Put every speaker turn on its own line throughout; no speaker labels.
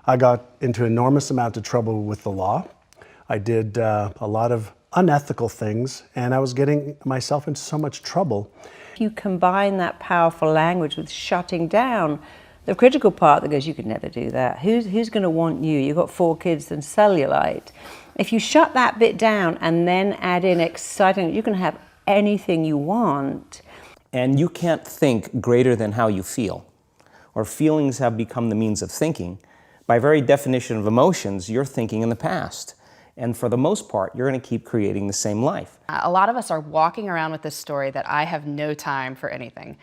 I got into an enormous amount of trouble with the law. I did a lot of unethical things, and I was getting myself into so much trouble.
If you combine that powerful language with shutting down the critical part that goes, you could never do that. Who's going to want you? You've got 4 kids and cellulite. If you shut that bit down and then add in exciting, you can have anything you want.
And you can't think greater than how you feel. Or feelings have become the means of thinking. By very definition of emotions, you're thinking in the past. And for the most part, you're going to keep creating the same life.
A lot of us are walking around with this story that I have no time for anything.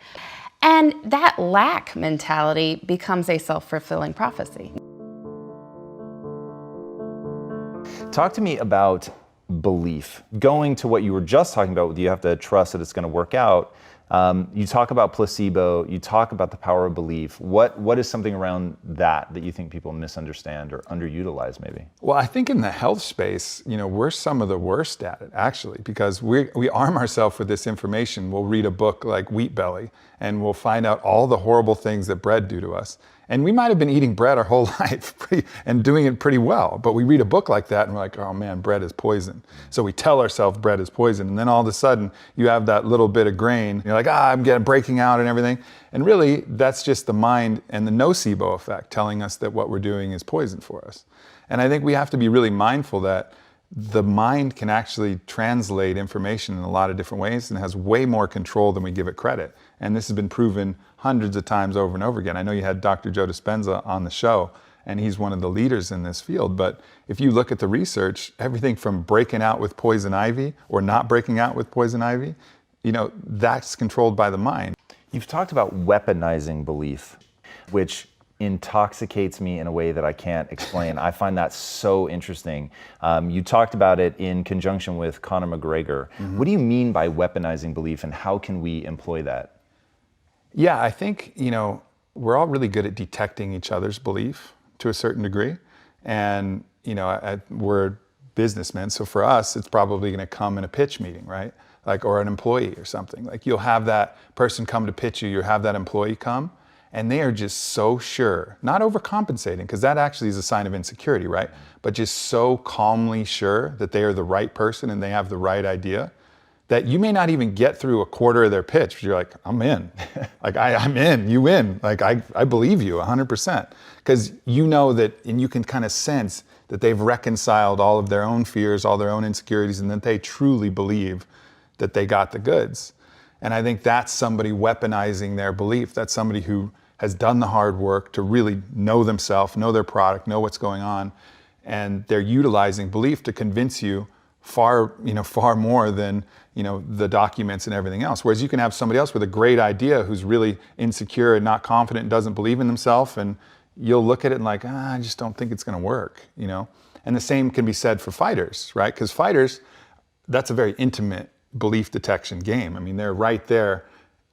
And that lack mentality becomes a self-fulfilling prophecy.
Talk to me about belief. Going to what you were just talking about, you have to trust that it's going to work out. You talk about placebo, you talk about the power of belief. What is something around that you think people misunderstand or underutilize maybe?
Well, I think in the health space, we're some of the worst at it actually, because we arm ourselves with this information. We'll read a book like Wheat Belly and we'll find out all the horrible things that bread do to us. And we might have been eating bread our whole life and doing it pretty well, but we read a book like that and we're like, oh man, bread is poison. So we tell ourselves bread is poison, and then all of a sudden you have that little bit of grain. You're like, I'm breaking out and everything. And really, that's just the mind and the nocebo effect telling us that what we're doing is poison for us. And I think we have to be really mindful that the mind can actually translate information in a lot of different ways and has way more control than we give it credit. And this has been proven hundreds of times over and over again. I know you had Dr. Joe Dispenza on the show, and he's one of the leaders in this field. But if you look at the research, everything from breaking out with poison ivy or not breaking out with poison ivy, that's controlled by the mind.
You've talked about weaponizing belief, which intoxicates me in a way that I can't explain. I find that so interesting. You talked about it in conjunction with Conor McGregor. Mm-hmm. What do you mean by weaponizing belief, and how can we employ that?
Yeah, I think, we're all really good at detecting each other's belief to a certain degree. And, we're businessmen, so for us, it's probably going to come in a pitch meeting, right? Or an employee or something. You'll have that person come to pitch you, you'll have that employee come, and they are just so sure, not overcompensating, because that actually is a sign of insecurity, right? But just so calmly sure that they are the right person and they have the right idea, that you may not even get through a quarter of their pitch, but you're like, I'm in. I'm in, you win. I believe you 100%. Because you know that, and you can kind of sense that they've reconciled all of their own fears, all their own insecurities, and that they truly believe that they got the goods. And I think that's somebody weaponizing their belief. That's somebody who has done the hard work to really know themselves, know their product, know what's going on. And they're utilizing belief to convince you far more than, the documents and everything else. Whereas you can have somebody else with a great idea who's really insecure and not confident and doesn't believe in themselves, and you'll look at it and like, I just don't think it's going to work, And the same can be said for fighters, right? Because fighters, that's a very intimate belief detection game. I mean, they're right there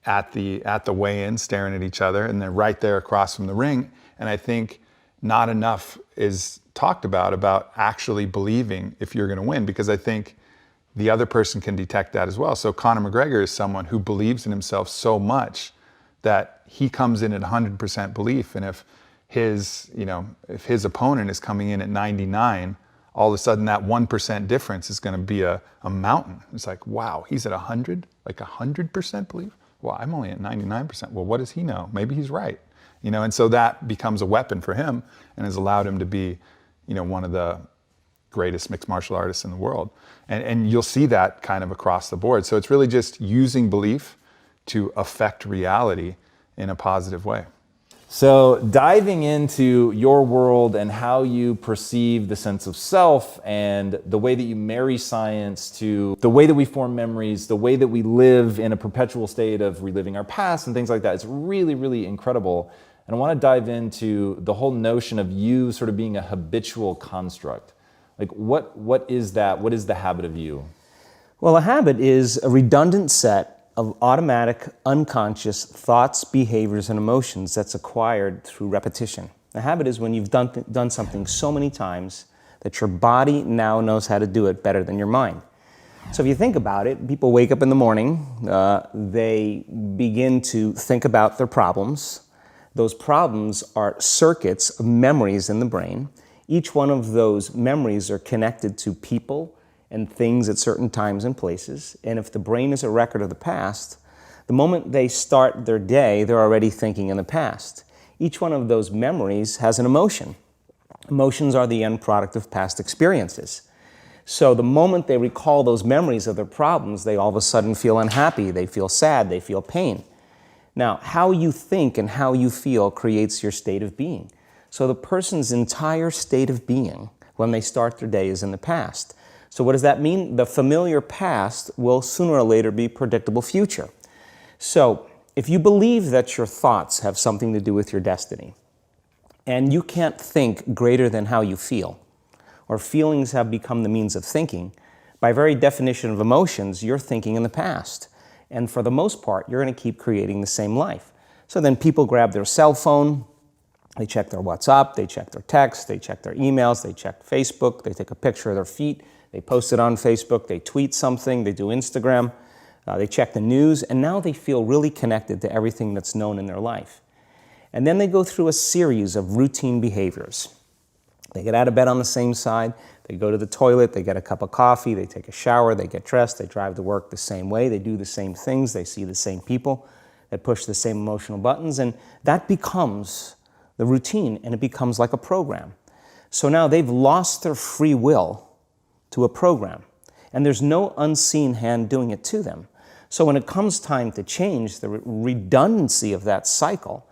at the weigh-in staring at each other, and they're right there across from the ring. And I think not enough is talked about actually believing if you're going to win, because I think the other person can detect that as well. So Conor McGregor is someone who believes in himself so much that he comes in at 100% belief, and if his opponent is coming in at 99, all of a sudden that 1% difference is going to be a mountain. It's like, wow, he's at 100, like 100% belief. Well, I'm only at 99%. Well, what does he know? Maybe he's right. And so that becomes a weapon for him and has allowed him to be, one of the greatest mixed martial artists in the world. And you'll see that kind of across the board. So it's really just using belief to affect reality in a positive way.
So diving into your world and how you perceive the sense of self and the way that you marry science to the way that we form memories, the way that we live in a perpetual state of reliving our past and things like that, it's really, really incredible. And I want to dive into the whole notion of you sort of being a habitual construct. What is that? What is the habit of you?
Well, a habit is a redundant set of automatic, unconscious thoughts, behaviors, and emotions that's acquired through repetition. A habit is when you've done something so many times that your body now knows how to do it better than your mind. So if you think about it, people wake up in the morning, they begin to think about their problems, Those problems are circuits of memories in the brain. Each one of those memories are connected to people and things at certain times and places. And if the brain is a record of the past, the moment they start their day, they're already thinking in the past. Each one of those memories has an emotion. Emotions are the end product of past experiences. So the moment they recall those memories of their problems, they all of a sudden feel unhappy, they feel sad, they feel pain. Now, how you think and how you feel creates your state of being. So the person's entire state of being when they start their day is in the past. So what does that mean? The familiar past will sooner or later be predictable future. So if you believe that your thoughts have something to do with your destiny, and you can't think greater than how you feel, or feelings have become the means of thinking, by very definition of emotions, you're thinking in the past. And for the most part, you're going to keep creating the same life. So then people grab their cell phone, they check their WhatsApp, they check their text, they check their emails, they check Facebook, they take a picture of their feet, they post it on Facebook, they tweet something, they do Instagram, they check the news, and now they feel really connected to everything that's known in their life. And then they go through a series of routine behaviors. They get out of bed on the same side, they go to the toilet, they get a cup of coffee, they take a shower, they get dressed, they drive to work the same way, they do the same things, they see the same people, they push the same emotional buttons, and that becomes the routine, and it becomes like a program. So now they've lost their free will to a program, and there's no unseen hand doing it to them. So when it comes time to change, the redundancy of that cycle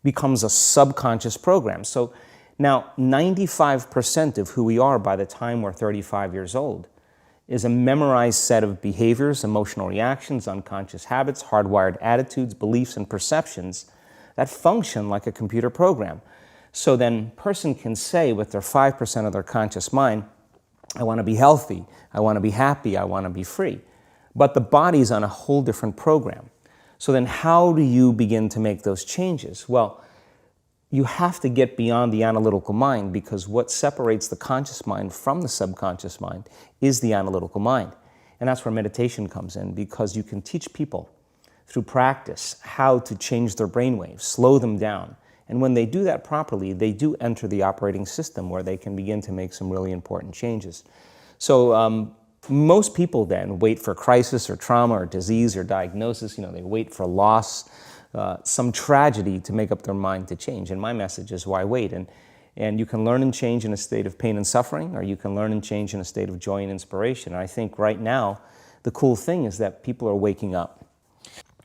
becomes a subconscious program. So now 95% of who we are by the time we're 35 years old is a memorized set of behaviors, emotional reactions, unconscious habits, hardwired attitudes, beliefs, and perceptions that function like a computer program. So then a person can say with their 5% of their conscious mind, I want to be healthy, I want to be happy, I want to be free. But the body's on a whole different program. So then how do you begin to make those changes? Well, you have to get beyond the analytical mind, because what separates the conscious mind from the subconscious mind is the analytical mind. And that's where meditation comes in, because you can teach people through practice how to change their brainwaves, slow them down. And when they do that properly, they do enter the operating system where they can begin to make some really important changes. So most people then wait for crisis or trauma or disease or diagnosis. They wait for loss, some tragedy to make up their mind to change. And my message is, why wait? And you can learn and change in a state of pain and suffering, or you can learn and change in a state of joy and inspiration. And I think right now, the cool thing is that people are waking up.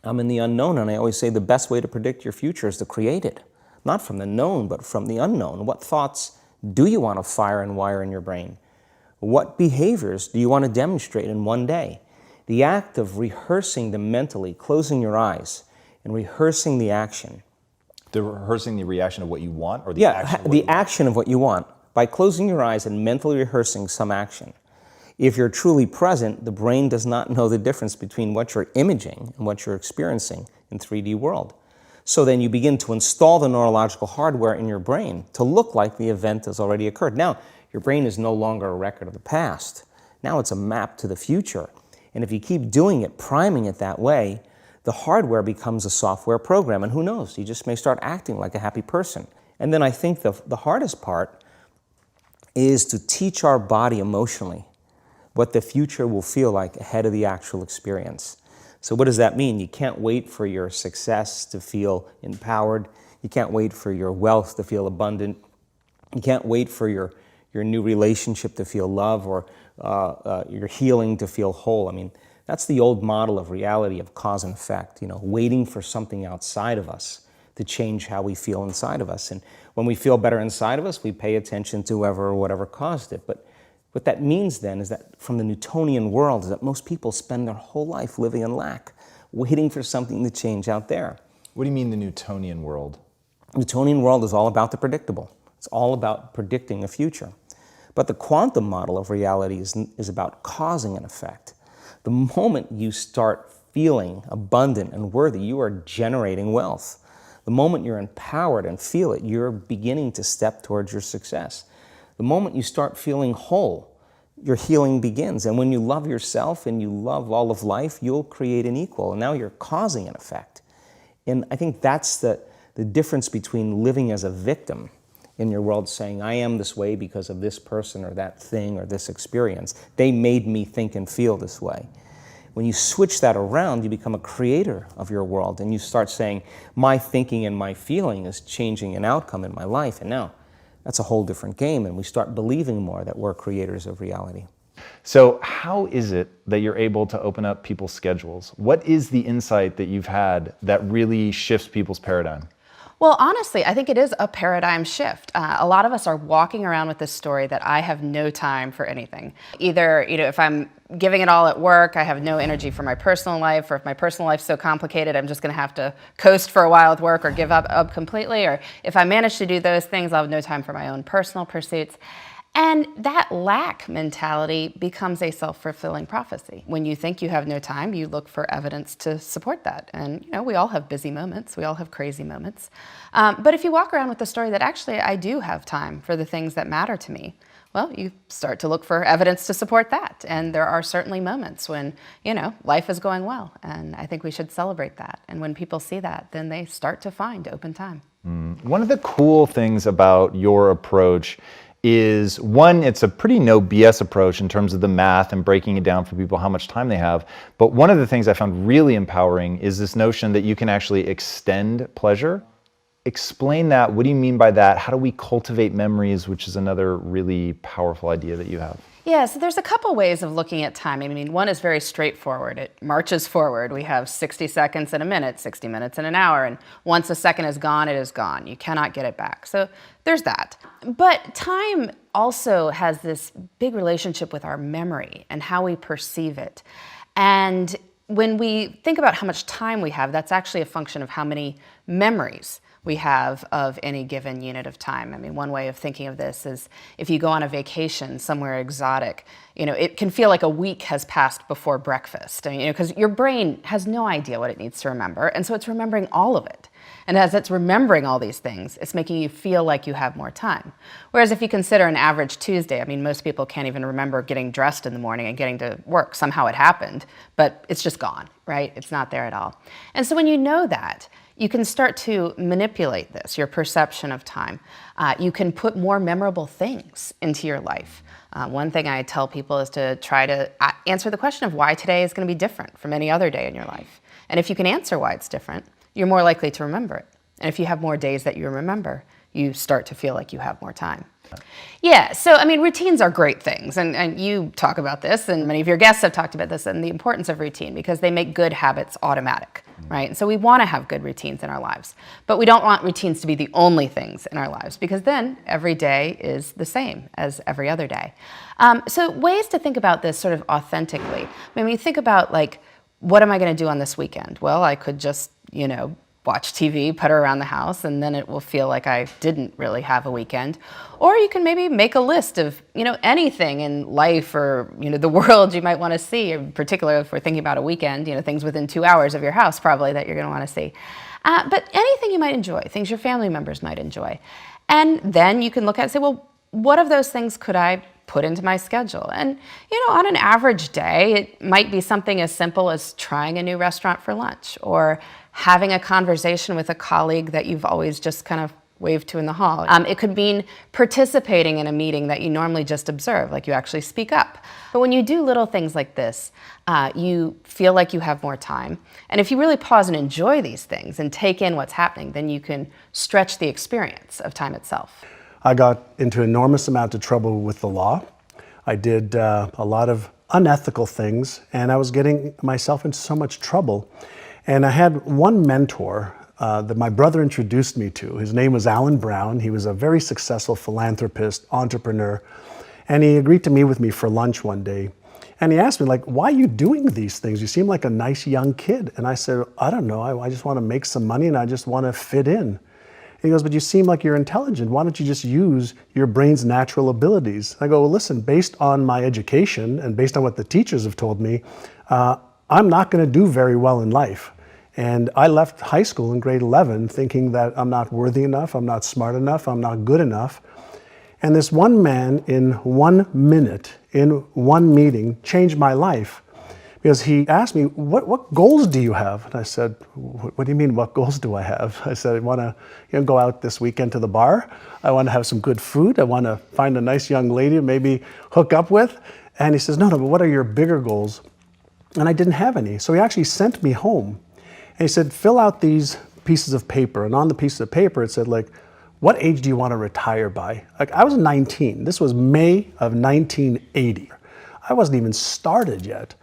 I'm in the unknown, and I always say the best way to predict your future is to create it. Not from the known, but from the unknown. What thoughts do you want to fire and wire in your brain? What behaviors do you want to demonstrate in one day? The act of rehearsing them mentally, closing your eyes, and rehearsing the action.
Rehearsing the reaction of what you want, or the action of what
the action of what you want. By closing your eyes and mentally rehearsing some action. If you're truly present, the brain does not know the difference between what you're imaging and what you're experiencing in 3D world. So then you begin to install the neurological hardware in your brain to look like the event has already occurred. Now, your brain is no longer a record of the past. Now it's a map to the future. And if you keep doing it, priming it that way, the hardware becomes a software program. And who knows, you just may start acting like a happy person. And then I think the hardest part is to teach our body emotionally what the future will feel like ahead of the actual experience. So what does that mean? You can't wait for your success to feel empowered. You can't wait for your wealth to feel abundant. You can't wait for your new relationship to feel love, or your healing to feel whole. I mean, that's the old model of reality, of cause and effect, waiting for something outside of us to change how we feel inside of us. And when we feel better inside of us, we pay attention to whoever or whatever caused it. But what that means then is that from the Newtonian world is that most people spend their whole life living in lack, waiting for something to change out there.
What do you mean the Newtonian world?
Newtonian world is all about the predictable. It's all about predicting a future. But the quantum model of reality is about causing an effect. The moment you start feeling abundant and worthy, you are generating wealth. The moment you're empowered and feel it, you're beginning to step towards your success. The moment you start feeling whole, your healing begins. And when you love yourself and you love all of life, you'll create an equal. And now you're causing an effect. And I think that's the The difference between living as a victim in your world saying, I am this way because of this person or that thing or this experience. They made me think and feel this way. When you switch that around, you become a creator of your world and you start saying, my thinking and my feeling is changing an outcome in my life. And now that's a whole different game, and we start believing more that we're creators of reality.
So how is it that you're able to open up people's schedules? What is the insight that you've had that really shifts people's paradigm?
Well, honestly, I think it is a paradigm shift. A lot of us are walking around with this story that I have no time for anything. Either, if I'm giving it all at work, I have no energy for my personal life, or if my personal life's so complicated, I'm just going to have to coast for a while with work or give up completely. Or if I manage to do those things, I'll have no time for my own personal pursuits. And that lack mentality becomes a self-fulfilling prophecy. When you think you have no time, you look for evidence to support that. And we all have busy moments, we all have crazy moments. But if you walk around with the story that actually I do have time for the things that matter to me, well, you start to look for evidence to support that. And there are certainly moments when, life is going well. And I think we should celebrate that. And when people see that, then they start to find open time.
One of the cool things about your approach is, one, it's a pretty no BS approach in terms of the math and breaking it down for people how much time they have. But one of the things I found really empowering is this notion that you can actually extend pleasure. Explain that. What do you mean by that? How do we cultivate memories, which is another really powerful idea that you have?
Yeah, so there's a couple ways of looking at time. I mean, one is very straightforward. It marches forward. We have 60 seconds in a minute, 60 minutes in an hour, and once a second is gone, it is gone. You cannot get it back. So there's that. But time also has this big relationship with our memory and how we perceive it. And when we think about how much time we have, that's actually a function of how many memories we have of any given unit of time. I mean, one way of thinking of this is if you go on a vacation somewhere exotic, it can feel like a week has passed before breakfast. I mean, because your brain has no idea what it needs to remember, and so it's remembering all of it. And as it's remembering all these things, it's making you feel like you have more time. Whereas if you consider an average Tuesday, I mean, most people can't even remember getting dressed in the morning and getting to work. Somehow it happened, but it's just gone, right? It's not there at all. And so when you know that, you can start to manipulate this, your perception of time. You can put more memorable things into your life. One thing I tell people is to try to answer the question of why today is going to be different from any other day in your life. And if you can answer why it's different, you're more likely to remember it. And if you have more days that you remember, you start to feel like you have more time. Yeah, so I mean, routines are great things, and you talk about this, and many of your guests have talked about this, and the importance of routine, because they make good habits automatic, right? And so we want to have good routines in our lives, but we don't want routines to be the only things in our lives, because then every day is the same as every other day. So ways to think about this sort of authentically. I mean, when you think about, like, what am I going to do on this weekend? Well, I could just, watch TV, putter around the house, and then it will feel like I didn't really have a weekend. Or you can maybe make a list of, anything in life or, the world you might want to see, in particular if we're thinking about a weekend, things within 2 hours of your house probably that you're going to want to see. But anything you might enjoy, things your family members might enjoy. And then you can look at it and say, well, what of those things could I put into my schedule? And, on an average day, it might be something as simple as trying a new restaurant for lunch, or having a conversation with a colleague that you've always just kind of waved to in the hall. It could mean participating in a meeting that you normally just observe, like you actually speak up. But when you do little things like this, you feel like you have more time. And if you really pause and enjoy these things and take in what's happening, then you can stretch the experience of time itself.
I got into enormous amount of trouble with the law. I did a lot of unethical things, and I was getting myself in so much trouble. And I had one mentor that my brother introduced me to. His name was Alan Brown. He was a very successful philanthropist, entrepreneur, and he agreed to meet with me for lunch one day. And he asked me, like, why are you doing these things? You seem like a nice young kid. And I said, I don't know. I just want to make some money, and I just want to fit in. He goes, but you seem like you're intelligent. Why don't you just use your brain's natural abilities? I go, well, listen, based on my education and based on what the teachers have told me, I'm not going to do very well in life. And I left high school in grade 11 thinking that I'm not worthy enough, I'm not smart enough, I'm not good enough. And this one man in 1 minute, in one meeting, changed my life. Because he asked me, what goals do you have? And I said, what do you mean, what goals do I have? I said, I want to go out this weekend to the bar. I want to have some good food. I want to find a nice young lady to maybe hook up with. And he says, no, but what are your bigger goals? And I didn't have any. So he actually sent me home. And he said, fill out these pieces of paper. And on the pieces of paper, it said, like, what age do you want to retire by? Like, I was 19. This was May of 1980. I wasn't even started yet.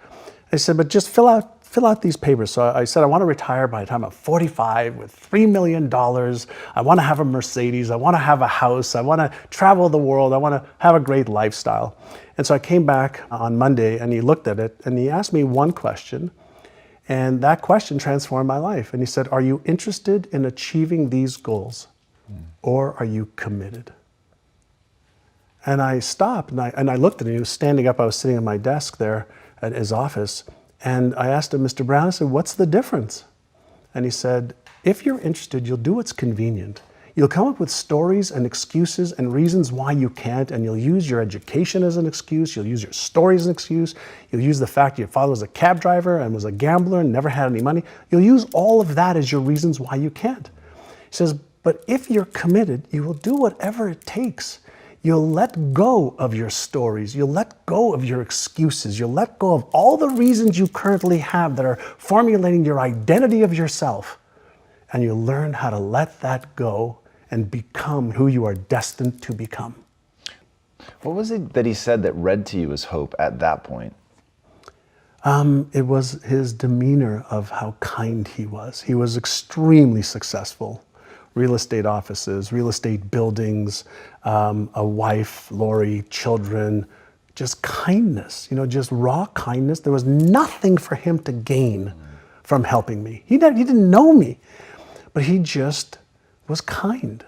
I said, but just fill out these papers. So I said, I want to retire by the time I'm 45 with $3 million. I want to have a Mercedes. I want to have a house. I want to travel the world. I want to have a great lifestyle. And so I came back on Monday and he looked at it and he asked me one question. And that question transformed my life. And he said, are you interested in achieving these goals or are you committed? And I stopped and I looked at him. He was standing up. I was sitting at my desk there at his office. And I asked him, Mr. Brown, I said, what's the difference? And he said, if you're interested, you'll do what's convenient. You'll come up with stories and excuses and reasons why you can't, and you'll use your education as an excuse. You'll use your story as an excuse. You'll use the fact your father was a cab driver and was a gambler and never had any money. You'll use all of that as your reasons why you can't. He says, but if you're committed, you will do whatever it takes. You'll let go of your stories. You'll let go of your excuses. You'll let go of all the reasons you currently have that are formulating your identity of yourself. And you'll learn how to let that go and become who you are destined to become.
What was it that he said that read to you as hope at that point?
It was his demeanor of how kind he was. He was extremely successful. Real estate offices, real estate buildings, a wife, Lori, children, just kindness, just raw kindness. There was nothing for him to gain from helping me. He didn't know me, but he just was kind.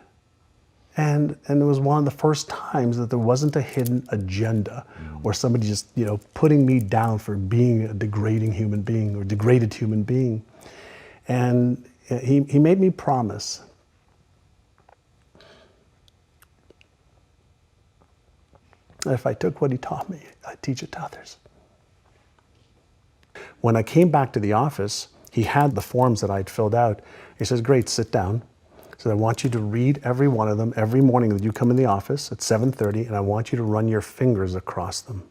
And it was one of the first times that there wasn't a hidden agenda or somebody just, putting me down for being a degrading human being or degraded human being. And he made me promise that if I took what he taught me, I'd teach it to others. When I came back to the office, he had the forms that I'd filled out. He says, great, sit down. He said, I want you to read every one of them every morning that you come in the office at 7:30, and I want you to run your fingers across them.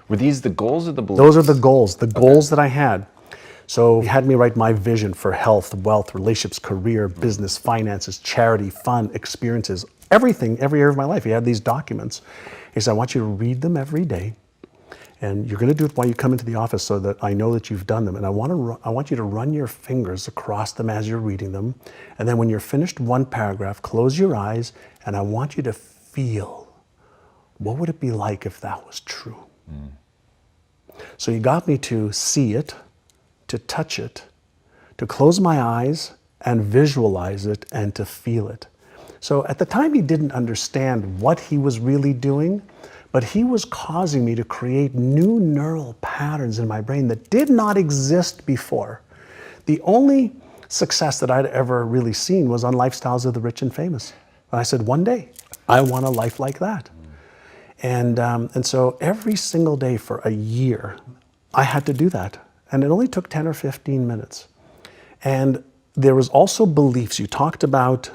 Were these the goals or the beliefs?
Those are the goals that I had. So he had me write my vision for health, wealth, relationships, career, business, finances, charity, fun, experiences, everything, every area of my life. He had these documents. He said, I want you to read them every day. And you're going to do it while you come into the office so that I know that you've done them. And I want you to run your fingers across them as you're reading them. And then when you're finished one paragraph, close your eyes, and I want you to feel, what would it be like if that was true? So he got me to see it, to touch it, to close my eyes and visualize it, and to feel it. So at the time, he didn't understand what he was really doing, but he was causing me to create new neural patterns in my brain that did not exist before. The only success that I'd ever really seen was on Lifestyles of the Rich and Famous. And I said, one day, I want a life like that. And so every single day for a year, I had to do that. And it only took 10 or 15 minutes. And there was also beliefs. You talked about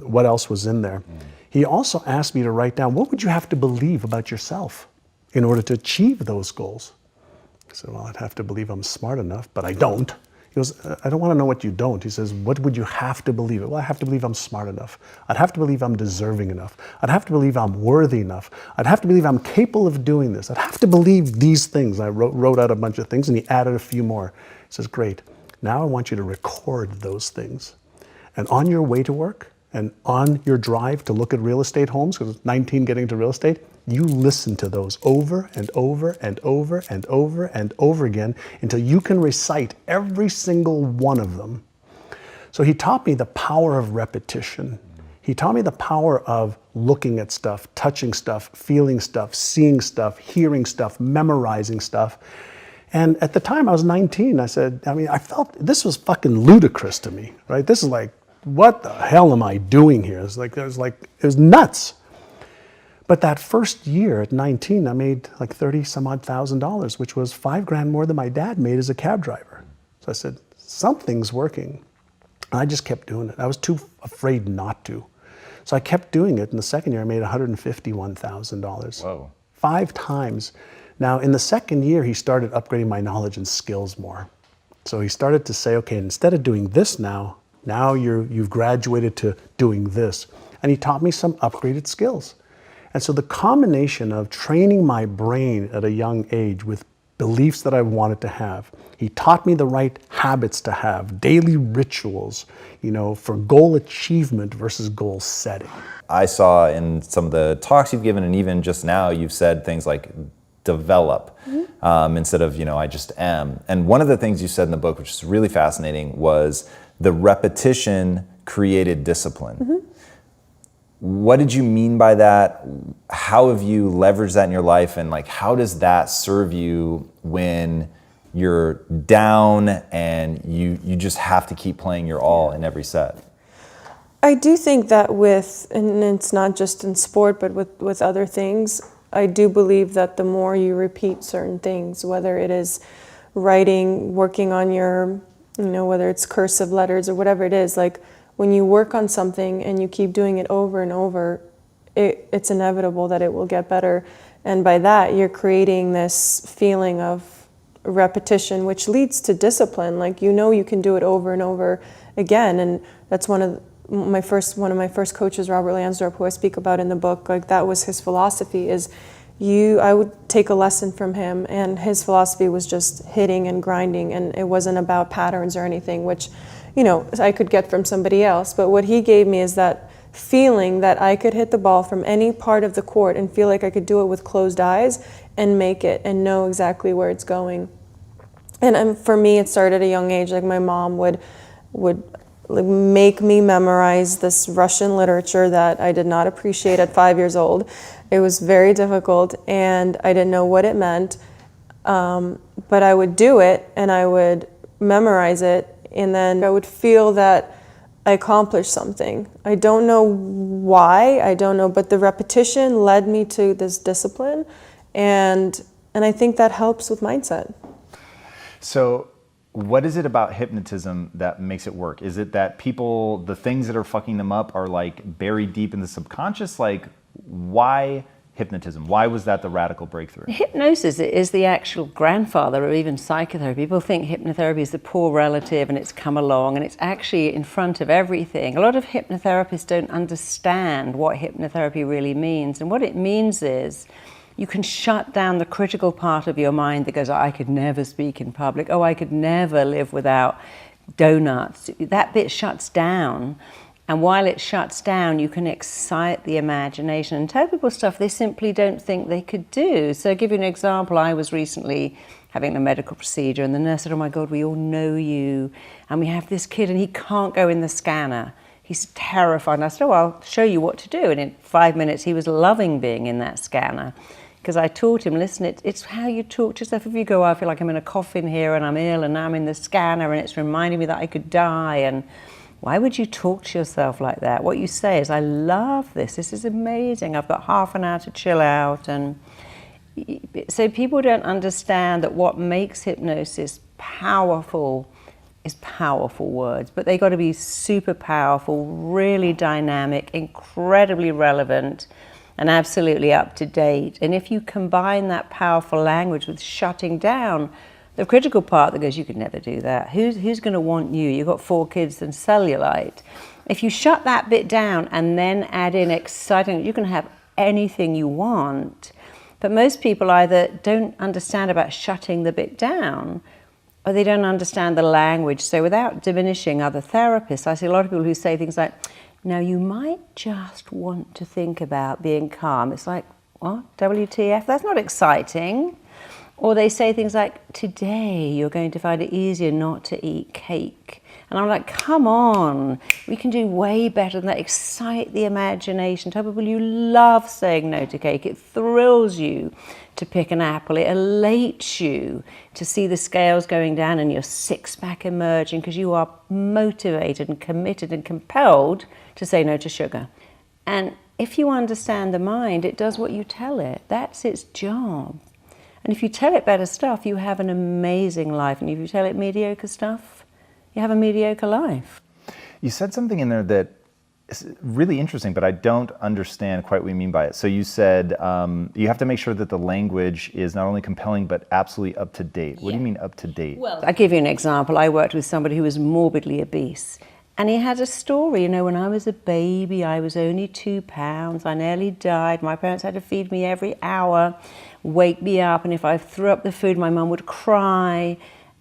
what else was in there. He also asked me to write down, what would you have to believe about yourself in order to achieve those goals? I said, well, I'd have to believe I'm smart enough, but I don't. He goes, I don't want to know what you don't. He says, what would you have to believe? Well, I have to believe I'm smart enough. I'd have to believe I'm deserving enough. I'd have to believe I'm worthy enough. I'd have to believe I'm capable of doing this. I'd have to believe these things. I wrote out a bunch of things, and he added a few more. He says, great. Now I want you to record those things. And on your way to work and on your drive to look at real estate homes, because it's 19 getting into real estate, you listen to those over and over and over and over and over again until you can recite every single one of them. So he taught me the power of repetition. He taught me the power of looking at stuff, touching stuff, feeling stuff, seeing stuff, hearing stuff, memorizing stuff. And at the time I was 19, I felt this was fucking ludicrous to me, right? This is like, what the hell am I doing here? It was nuts. But that first year at 19, I made like 30 some odd $1,000, which was $5,000 more than my dad made as a cab driver. So I said, something's working. And I just kept doing it. I was too afraid not to. So I kept doing it. In the second year, I made $151,000.
Whoa.
5 times. Now, in the second year, he started upgrading my knowledge and skills more. So he started to say, okay, instead of doing this now you've graduated to doing this. And he taught me some upgraded skills. And so the combination of training my brain at a young age with beliefs that I wanted to have, he taught me the right habits to have, daily rituals, for goal achievement versus goal setting.
I saw in some of the talks you've given, and even just now, you've said things like develop instead of, I just am. And one of the things you said in the book, which is really fascinating, was the repetition created discipline. What did you mean by that? How have you leveraged that in your life? And how does that serve you when you're down and you just have to keep playing your all in every set?
I do think that and it's not just in sport, but with other things, I do believe that the more you repeat certain things, whether it is writing, working on your, whether it's cursive letters or whatever it is, when you work on something and you keep doing it over and over, it's inevitable that it will get better. And by that, you're creating this feeling of repetition, which leads to discipline. You can do it over and over again. And that's one of my first coaches, Robert Lansdorp, who I speak about in the book. That was his philosophy, I would take a lesson from him, and his philosophy was just hitting and grinding, and it wasn't about patterns or anything, which I could get from somebody else. But what he gave me is that feeling that I could hit the ball from any part of the court and feel like I could do it with closed eyes and make it and know exactly where it's going. And for me, it started at a young age. My mom would make me memorize this Russian literature that I did not appreciate at 5 years old. It was very difficult, and I didn't know what it meant. But I would do it, and I would memorize it, and then I would feel that I accomplished something. I don't know why, but the repetition led me to this discipline, and I think that helps with mindset.
So what is it about hypnotism that makes it work? Is it that the things that are fucking them up are buried deep in the subconscious? Why hypnotism? Why was that the radical breakthrough?
Hypnosis is the actual grandfather of even psychotherapy. People think hypnotherapy is the poor relative and it's come along, and it's actually in front of everything. A lot of hypnotherapists don't understand what hypnotherapy really means. And what it means is you can shut down the critical part of your mind that goes, I could never speak in public. Oh, I could never live without donuts. That bit shuts down. And while it shuts down, you can excite the imagination and tell people stuff they simply don't think they could do. So I'll give you an example. I was recently having a medical procedure, and the nurse said, oh my God, we all know you. And we have this kid, and he can't go in the scanner. He's terrified. And I said, oh, I'll show you what to do. And in 5 minutes, he was loving being in that scanner. Because I taught him, listen, it's how you talk to yourself. If you go, I feel like I'm in a coffin here, and I'm ill, and now I'm in the scanner, and it's reminding me that I could die. And why would you talk to yourself like that? What you say is, I love this. This is amazing. I've got half an hour to chill out. And so people don't understand that what makes hypnosis powerful is powerful words, but they got to be super powerful, really dynamic, incredibly relevant, and absolutely up to date. And if you combine that powerful language with shutting down the critical part that goes, you could never do that. Who's going to want you? You've got 4 kids and cellulite. If you shut that bit down and then add in exciting, you can have anything you want. But most people either don't understand about shutting the bit down, or they don't understand the language. So without diminishing other therapists, I see a lot of people who say things like, now you might just want to think about being calm. It's like, what? WTF? That's not exciting. Or they say things like, today you're going to find it easier not to eat cake. And I'm like, come on, we can do way better than that. Excite the imagination. Tell people you love saying no to cake. It thrills you to pick an apple. It elates you to see the scales going down and your six-pack emerging because you are motivated and committed and compelled to say no to sugar. And if you understand the mind, it does what you tell it. That's its job. And if you tell it better stuff, you have an amazing life. And if you tell it mediocre stuff, you have a mediocre life.
You said something in there that is really interesting, but I don't understand quite what you mean by it. So you said you have to make sure that the language is not only compelling, but absolutely up to date. What do you mean up to date?
Well, I'll give you an example. I worked with somebody who was morbidly obese. And he had a story, when I was a baby, I was only 2 pounds, I nearly died, my parents had to feed me every hour, wake me up, and if I threw up the food, my mum would cry.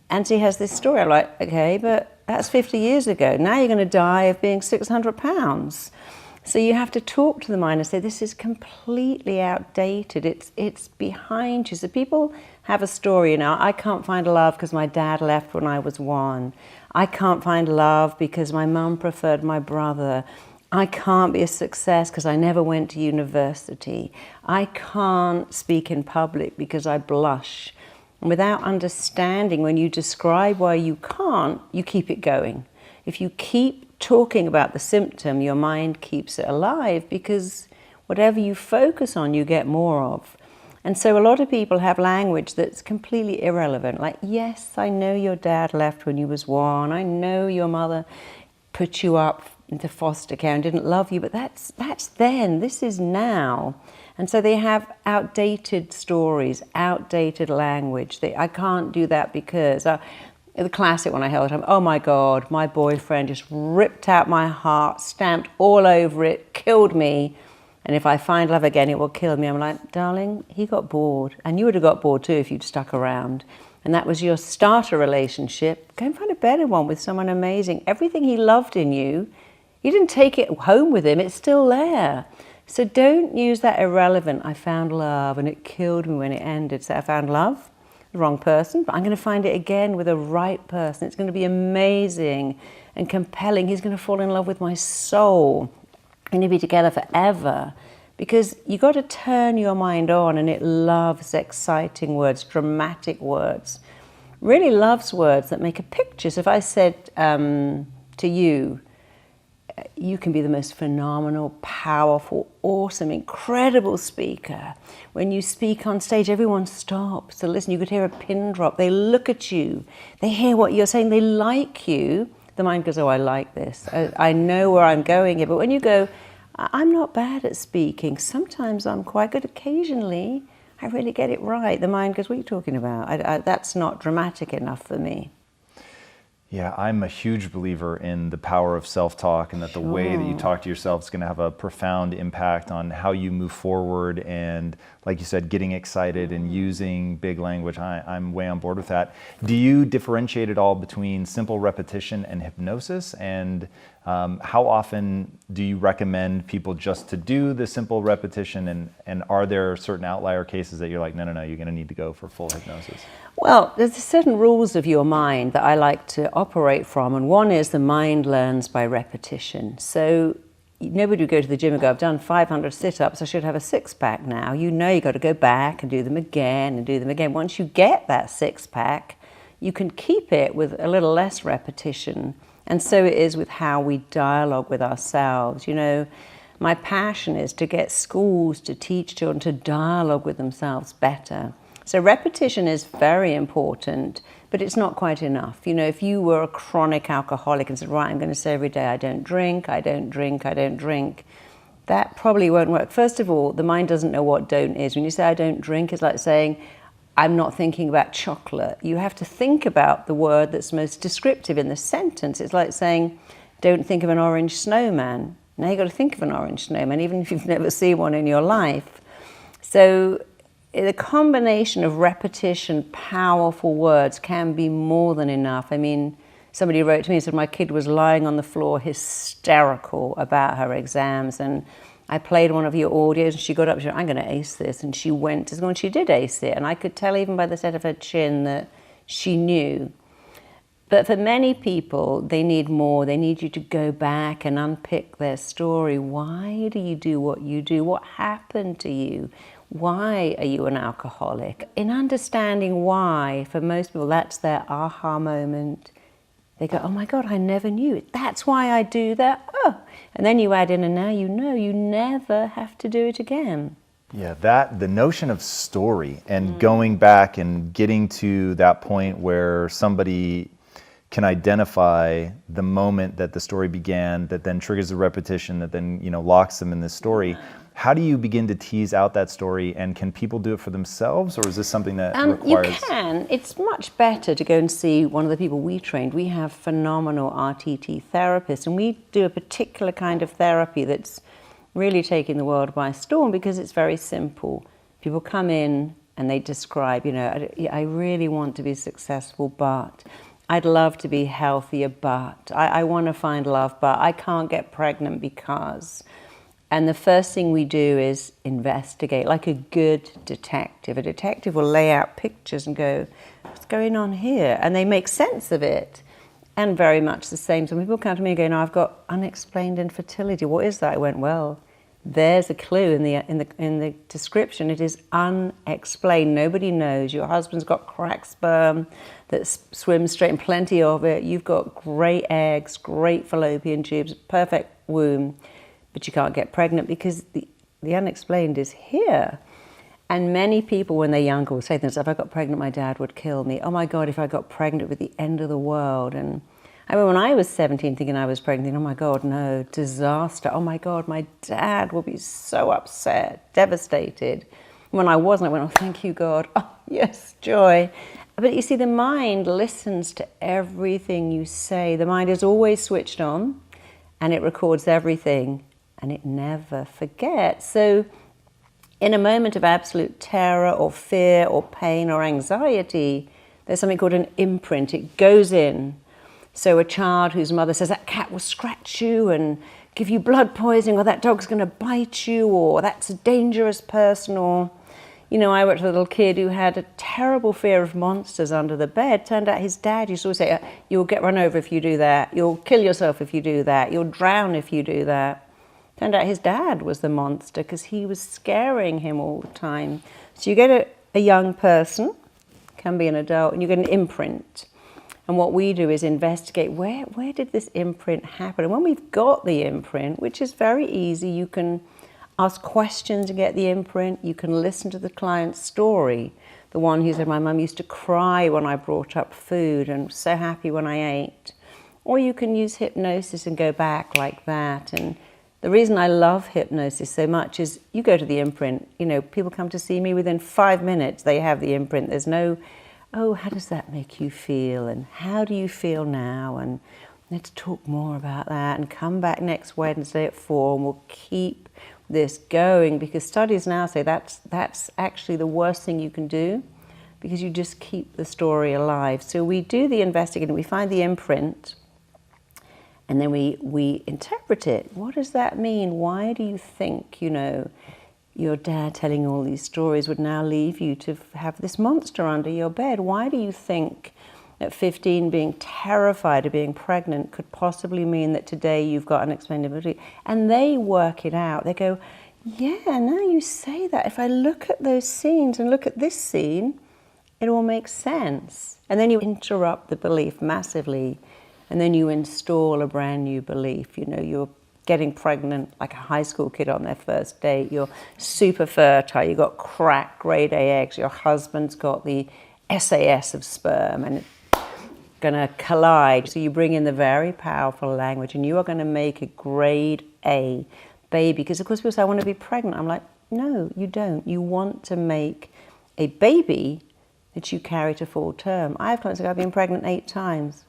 And he has this story. I'm like, okay, but that's 50 years ago. Now you're going to die of being 600 pounds. So you have to talk to the mind and say, this is completely outdated. It's behind you. So people have a story, I can't find love because my dad left when I was 1. I can't find love because my mum preferred my brother. I can't be a success because I never went to university. I can't speak in public because I blush. And without understanding, when you describe why you can't, you keep it going. If you keep talking about the symptom, your mind keeps it alive because whatever you focus on, you get more of. And so a lot of people have language that's completely irrelevant. Like, yes, I know your dad left when you was 1. I know your mother put you up into foster care and didn't love you, but that's then. This is now. And so they have outdated stories, outdated language. I can't do that because... the classic one I heard, oh my God, my boyfriend just ripped out my heart, stamped all over it, killed me. And if I find love again, it will kill me. I'm like, darling, he got bored. And you would have got bored too if you'd stuck around. And that was your starter relationship. Go and find a better one with someone amazing. Everything he loved in you, you didn't take it home with him. It's still there. So don't use that irrelevant, I found love and it killed me when it ended. So I found love, the wrong person, but I'm going to find it again with the right person. It's going to be amazing and compelling. He's going to fall in love with my soul. And you'll be together forever, because you got to turn your mind on, and it loves exciting words, dramatic words, really loves words that make a picture. So if I said to you, you can be the most phenomenal, powerful, awesome, incredible speaker. When you speak on stage, everyone stops to listen. You could hear a pin drop. They look at you. They hear what you're saying. They like you. The mind goes, oh, I like this. I know where I'm going here. But when you go, I'm not bad at speaking. Sometimes I'm quite good. Occasionally, I really get it right. The mind goes, what are you talking about? That's not dramatic enough for me.
Yeah, I'm a huge believer in the power of self-talk, and that the way that you talk to yourself is going to have a profound impact on how you move forward. And like you said, getting excited and using big language, I'm way on board with that. Do you differentiate at all between simple repetition and hypnosis? And how often do you recommend people just to do the simple repetition? And are there certain outlier cases that you're like, no, you're going to need to go for full hypnosis?
Well, there's certain rules of your mind that I like to operate from, and one is the mind learns by repetition. So nobody would go to the gym and go, I've done 500 sit-ups, I should have a six-pack now. You know you've got to go back and do them again and do them again. Once you get that six-pack, you can keep it with a little less repetition. And so it is with how we dialogue with ourselves. My passion is to get schools to teach children to dialogue with themselves better. So repetition is very important, but it's not quite enough. If you were a chronic alcoholic and said, right, I'm going to say every day, I don't drink, I don't drink, I don't drink, that probably won't work. First of all, the mind doesn't know what don't is. When you say I don't drink, it's like saying, I'm not thinking about chocolate. You have to think about the word that's most descriptive in the sentence. It's like saying, don't think of an orange snowman. Now you've got to think of an orange snowman, even if you've never seen one in your life. So the combination of repetition, powerful words can be more than enough. I mean, somebody wrote to me and said, my kid was lying on the floor hysterical about her exams, and I played one of your audios and she got up and she said, I'm going to ace this. And she went to school and she did ace it. And I could tell even by the set of her chin that she knew. But for many people, they need more. They need you to go back and unpick their story. Why do you do what you do? What happened to you? Why are you an alcoholic? In understanding why, for most people, that's their aha moment. They go, oh my God, I never knew it. That's why I do that? oh, and then you add in, and now you know you never have to do it again.
Yeah, the notion of story and going back and getting to that point where somebody can identify the moment that the story began, that then triggers the repetition, that then, you know, locks them in this story. How do you begin to tease out that story, and can people do it for themselves, or is this something that requires...
You can. It's much better to go and see one of the people we trained. We have phenomenal RTT therapists, and we do a particular kind of therapy that's really taking the world by storm because it's very simple. People come in and they describe, you know, I really want to be successful, but I'd love to be healthier, but I want to find love, but I can't get pregnant because... And the first thing we do is investigate, like a good detective. A detective will lay out pictures and go, what's going on here? And they make sense of it. And very much the same. So when people come to me and go, no, I've got unexplained infertility. What is that? I went, well, there's a clue in the description. It is unexplained. Nobody knows. Your husband's got cracked sperm that swims straight and plenty of it. You've got great eggs, great fallopian tubes, perfect womb. But you can't get pregnant because the unexplained is here. And many people, when they're younger, will say to themselves, if I got pregnant, my dad would kill me. Oh my God, if I got pregnant, it would be the end of the world. And I mean, when I was 17 thinking I was pregnant, thinking, oh my God, no, disaster. Oh my God, my dad will be so upset, devastated. When I wasn't, I went, oh, thank you, God. Oh, yes, joy. But you see, the mind listens to everything you say. The mind is always switched on, and it records everything. And it never forgets. So in a moment of absolute terror or fear or pain or anxiety, there's something called an imprint. It goes in. So a child whose mother says, that cat will scratch you and give you blood poisoning, or that dog's going to bite you, or that's a dangerous person, or, you know, I worked with a little kid who had a terrible fear of monsters under the bed. Turned out his dad used to always say, you'll get run over if you do that. You'll kill yourself if you do that. You'll drown if you do that. Turned out his dad was the monster because he was scaring him all the time. So you get a young person, can be an adult, and you get an imprint. And what we do is investigate where did this imprint happen? And when we've got the imprint, which is very easy, you can ask questions and get the imprint. You can listen to the client's story. The one who said, my mum used to cry when I brought up food and was so happy when I ate. Or you can use hypnosis and go back like that. And the reason I love hypnosis so much is you go to the imprint, you know, people come to see me within 5 minutes, they have the imprint. There's no, oh, how does that make you feel? And how do you feel now? And let's talk more about that and come back next Wednesday at 4 and we'll keep this going, because studies now say that's actually the worst thing you can do, because you just keep the story alive. So we do the investigating, we find the imprint, and then we interpret it. What does that mean? Why do you think, you know, your dad telling all these stories would now leave you to have this monster under your bed? Why do you think at 15 being terrified of being pregnant could possibly mean that today you've got unexplained ability? And they work it out. They go, yeah, now you say that. If I look at those scenes and look at this scene, it all makes sense. And then you interrupt the belief massively. And then you install a brand new belief. You know, you're getting pregnant like a high school kid on their first date. You're super fertile. You've got cracked grade A eggs. Your husband's got the SAS of sperm and it's going to collide. So you bring in the very powerful language and you are going to make a grade A baby. Because of course people say, I want to be pregnant. I'm like, no, you don't. You want to make a baby that you carry to full term. I have clients who go, I've been pregnant 8 times.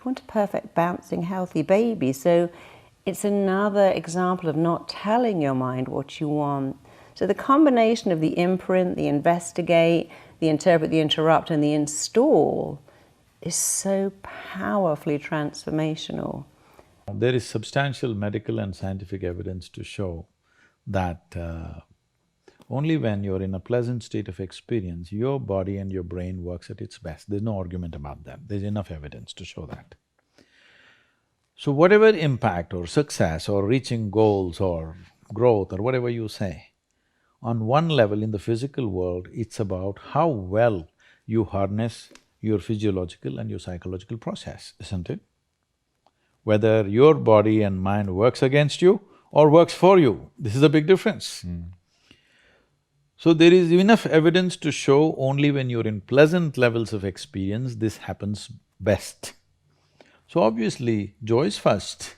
Want a perfect, bouncing, healthy baby. So it's another example of not telling your mind what you want. So the combination of the imprint, the investigate, the interpret, the interrupt, and the install is so powerfully transformational.
There is substantial medical and scientific evidence to show that only when you're in a pleasant state of experience, your body and your brain works at its best. There's no argument about that. There's enough evidence to show that. So whatever impact or success or reaching goals or growth or whatever you say, on one level in the physical world, it's about how well you harness your physiological and your psychological process, isn't it? whether your body and mind works against you or works for you. This is a big difference. So there is enough evidence to show only when you're in pleasant levels of experience, this happens best. So obviously, joy is first,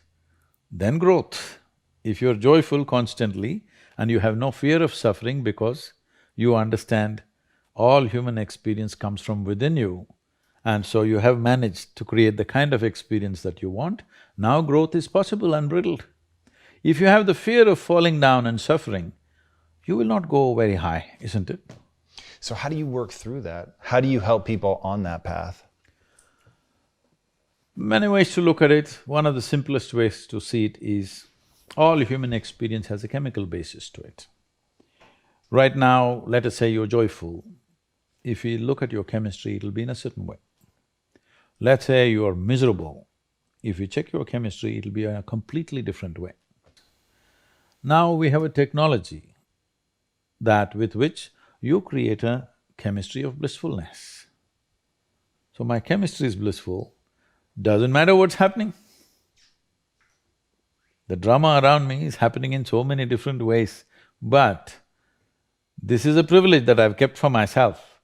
then growth. If you're joyful constantly and you have no fear of suffering because you understand all human experience comes from within you, and so you have managed to create the kind of experience that you want, now growth is possible unbridled. If you have the fear of falling down and suffering, you will not go very high, isn't it?
So how do you work through that? How do you help people on that path?
Many ways to look at it. One of the simplest ways to see it is all human experience has a chemical basis to it. Right now, let us say you're joyful. If you look at your chemistry, it'll be in a certain way. Let's say you're miserable. If you check your chemistry, it'll be in a completely different way. Now we have a technology that with which you create a chemistry of blissfulness. So my chemistry is blissful, doesn't matter what's happening. The drama around me is happening in so many different ways, but this is a privilege that I've kept for myself.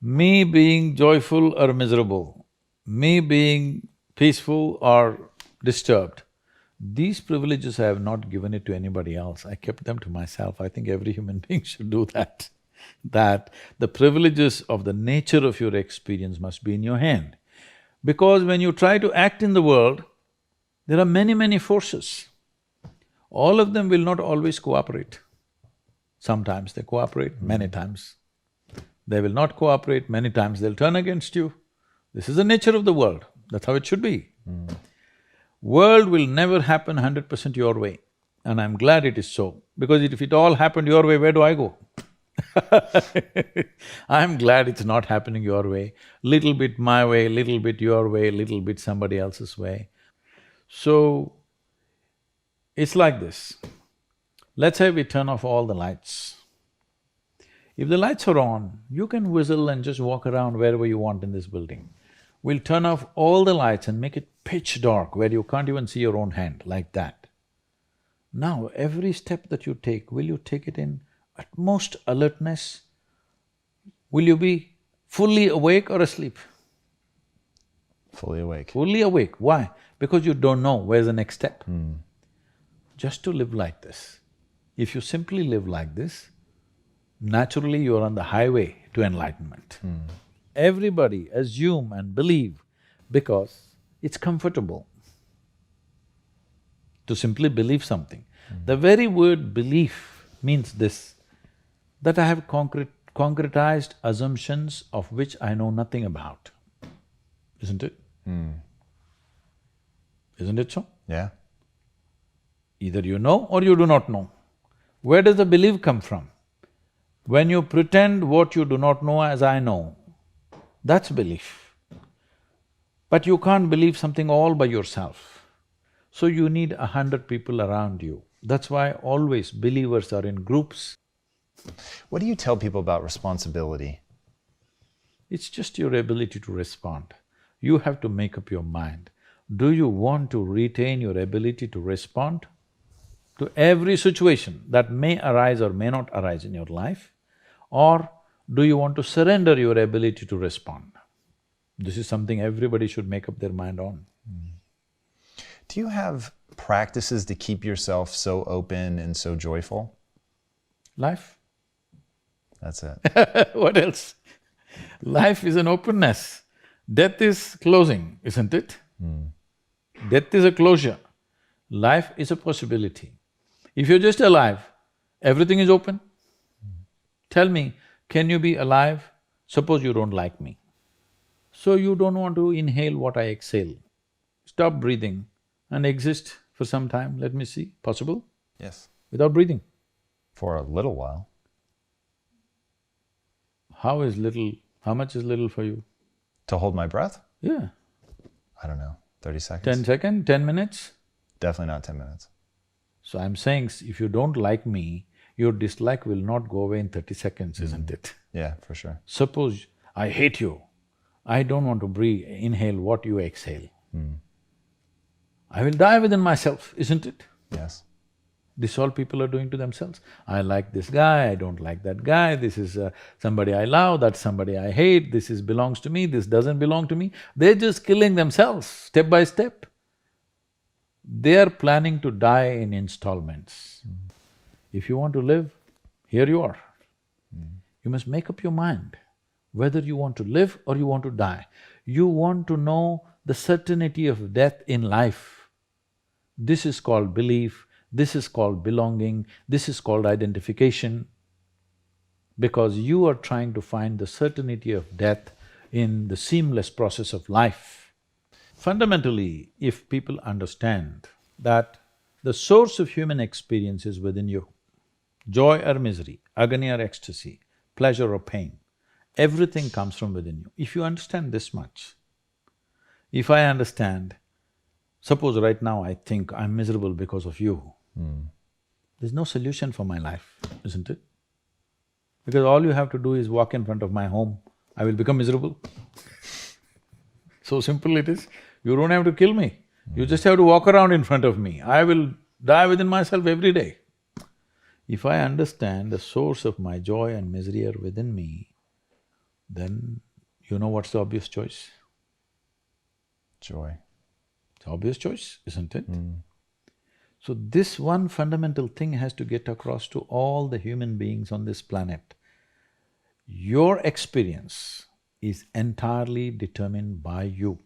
Me being joyful or miserable, me being peaceful or disturbed, these privileges I have not given it to anybody else, I kept them to myself. I think every human being should do that. That the privileges of the nature of your experience must be in your hand. Because when you try to act in the world, there are many forces. All of them will not always cooperate. Sometimes they cooperate, many times they will not cooperate, many times they'll turn against you. This is the nature of the world, that's how it should be. World will never happen 100% your way, and I'm glad it is so, because if it all happened your way, where do I go? I'm glad it's not happening your way. Little bit my way, little bit your way, little bit somebody else's way. So, it's like this. Let's say we turn off all the lights. If the lights are on, you can whistle and just walk around wherever you want in this building. We'll turn off all the lights and make it pitch dark where you can't even see your own hand, like that. Now, every step that you take, will you take it in utmost alertness? Will you be fully awake or asleep?
Fully awake.
Fully awake. Why? Because you don't know where's the next step. Just to live like this. If you simply live like this, naturally you're on the highway to enlightenment. Everybody assume and believe because it's comfortable to simply believe something. The very word belief means this, that I have concretized assumptions of which I know nothing about, isn't it? Isn't it so?
Yeah.
Either you know or you do not know. Where does the belief come from? When you pretend what you do not know as I know, that's belief. But you can't believe something all by yourself. So you need 100 people around you. That's why always believers are in groups.
What do you tell people about responsibility?
It's just your ability to respond. You have to make up your mind. Do you want to retain your ability to respond to every situation that may arise or may not arise in your life? Or do you want to surrender your ability to respond? This is something everybody should make up their mind on.
Do you have practices to keep yourself so open and so joyful?
Life?
That's it.
What else? Life is an openness. Death is closing, isn't it? Death is a closure. Life is a possibility. If you're just alive, everything is open. Tell me, can you be alive? Suppose you don't like me. So you don't want to inhale what I exhale. Stop breathing and exist for some time, let me see. Possible?
Yes.
Without breathing.
For a little while.
How is little… how much is little for you?
To hold my breath?
Yeah.
I don't know, 30 seconds?
10 seconds, 10 minutes?
Definitely not 10 minutes.
So I'm saying, if you don't like me, your dislike will not go away in 30 seconds, isn't it?
Yeah, for sure.
Suppose I hate you, I don't want to breathe, inhale what you exhale. I will die within myself, isn't it?
Yes.
This all people are doing to themselves. I like this guy, I don't like that guy, this is somebody I love, that's somebody I hate, this is belongs to me, this doesn't belong to me. They're just killing themselves step by step. They are planning to die in installments. If you want to live, here you are. You must make up your mind whether you want to live or you want to die. You want to know the certainty of death in life. This is called belief, this is called belonging, this is called identification, because you are trying to find the certainty of death in the seamless process of life. Fundamentally, if people understand that the source of human experience is within you, joy or misery, agony or ecstasy, pleasure or pain, everything comes from within you. If you understand this much, if I understand, suppose right now I think I'm miserable because of you, there's no solution for my life, isn't it? Because all you have to do is walk in front of my home, I will become miserable. So simple it is. You don't have to kill me, you just have to walk around in front of me, I will die within myself every day. If I understand the source of my joy and misery are within me, then you know what's the obvious choice?
Joy.
It's the obvious choice, isn't it? So this one fundamental thing has to get across to all the human beings on this planet. Your experience is entirely determined by you.